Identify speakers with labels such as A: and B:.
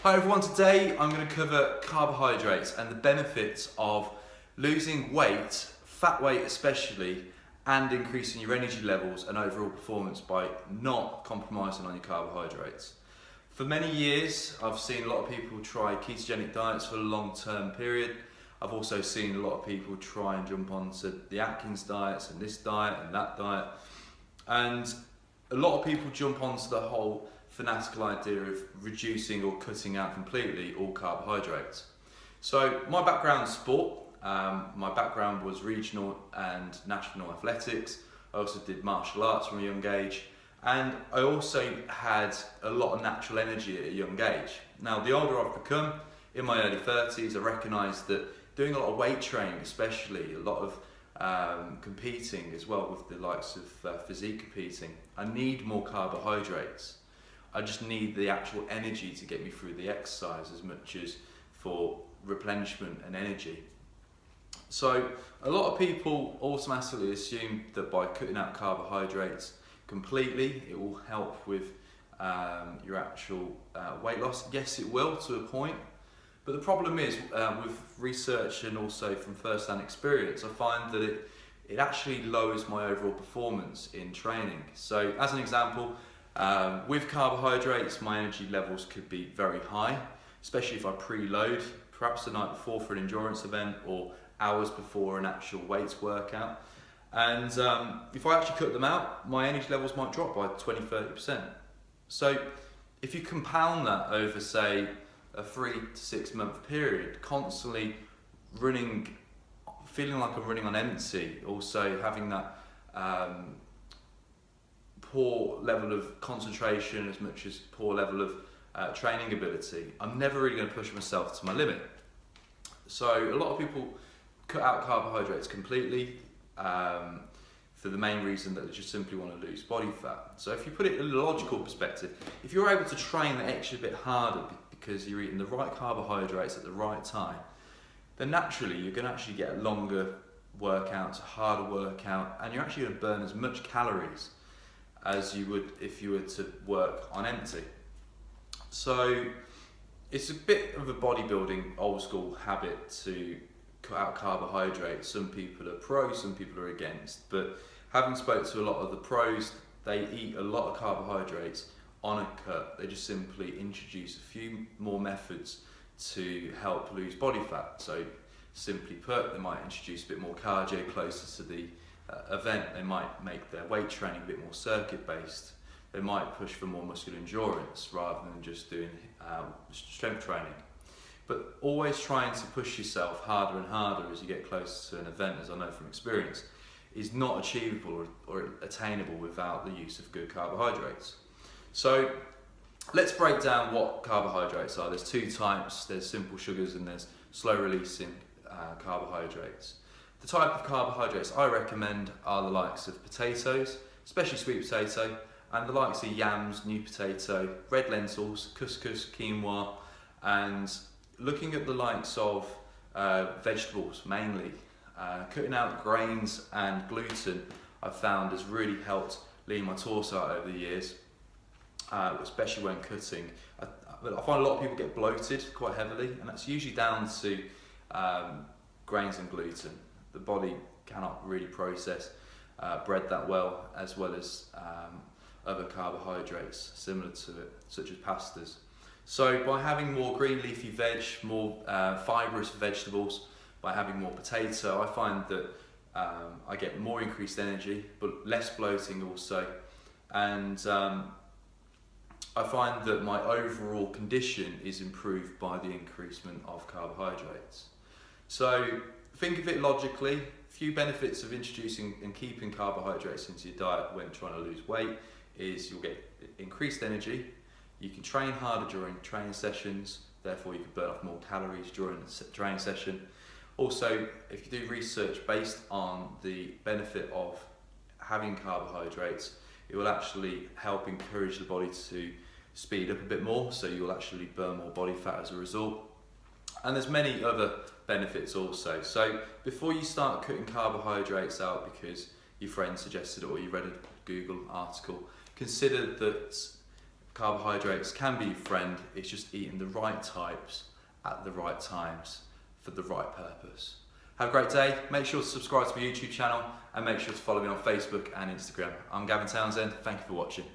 A: Hi everyone, today I'm going to cover carbohydrates and the benefits of losing weight, fat weight especially, and increasing your energy levels and overall performance by not compromising on your carbohydrates. For many years I've seen a lot of people try ketogenic diets for a long-term period. I've also seen a lot of people try and jump onto the Atkins diets and this diet and that diet, and a lot of people jump onto the whole fanatical idea of reducing or cutting out completely all carbohydrates. So my background is sport. My background was regional and national athletics. I also did martial arts from a young age, and I also had a lot of natural energy at a young age. Now, the older I've become, in my early 30s, I recognised that doing a lot of weight training, especially a lot of competing as well with the likes of physique competing, I need more carbohydrates. I just need the actual energy to get me through the exercise as much as for replenishment and energy. So a lot of people automatically assume that by cutting out carbohydrates completely, it will help with your actual weight loss. Yes, it will to a point, but the problem is with research and also from first-hand experience, I find that it actually lowers my overall performance in training. So as an example, with carbohydrates, my energy levels could be very high, especially if I preload, perhaps the night before for an endurance event or hours before an actual weights workout. And if I actually cut them out, my energy levels might drop by 20–30%. So if you compound that over, say, a 3 to 6 month period, constantly running, feeling like I'm running on empty, also having that poor level of concentration as much as poor level of training ability, I'm never really going to push myself to my limit. So a lot of people cut out carbohydrates completely for the main reason that they just simply want to lose body fat. So if you put it in a logical perspective, if you're able to train the extra bit harder because you're eating the right carbohydrates at the right time, then naturally you're going to actually get a longer workout, a harder workout, and you're actually going to burn as much calories as you would if you were to work on empty. So it's a bit of a bodybuilding old school habit to cut out carbohydrates. Some people are pro, some people are against, but having spoke to a lot of the pros, they eat a lot of carbohydrates on a cut. They just simply introduce a few more methods to help lose body fat. So simply put, they might introduce a bit more cardio closer to the event. They might make their weight training a bit more circuit based. They might push for more muscular endurance rather than just doing strength training. But always trying to push yourself harder and harder as you get closer to an event, as I know from experience, is not achievable or attainable without the use of good carbohydrates. So let's break down what carbohydrates are. There's two types. There's simple sugars and there's slow releasing carbohydrates. The type of carbohydrates I recommend are the likes of potatoes, especially sweet potato, and the likes of yams, new potato, red lentils, couscous, quinoa, and looking at the likes of vegetables mainly. Cutting out grains and gluten I've found has really helped lean my torso out over the years, especially when cutting. I find a lot of people get bloated quite heavily, and that's usually down to grains and gluten. The body cannot really process bread that well as other carbohydrates similar to it, such as pastas. So by having more green leafy veg, more fibrous vegetables, by having more potato, I find that I get more increased energy, but less bloating also. And I find that my overall condition is improved by the increasement of carbohydrates. So think of it logically. Few benefits of introducing and keeping carbohydrates into your diet when trying to lose weight is you'll get increased energy. You can train harder during training sessions, therefore you can burn off more calories during the training session. Also, if you do research based on the benefit of having carbohydrates, it will actually help encourage the body to speed up a bit more, so you'll actually burn more body fat as a result. And there's many other benefits also. So before you start cutting carbohydrates out because your friend suggested it or you read a Google article, consider that carbohydrates can be your friend. It's just eating the right types at the right times for the right purpose. Have a great day. Make sure to subscribe to my YouTube channel and make sure to follow me on Facebook and Instagram. I'm Gavin Townsend. Thank you for watching.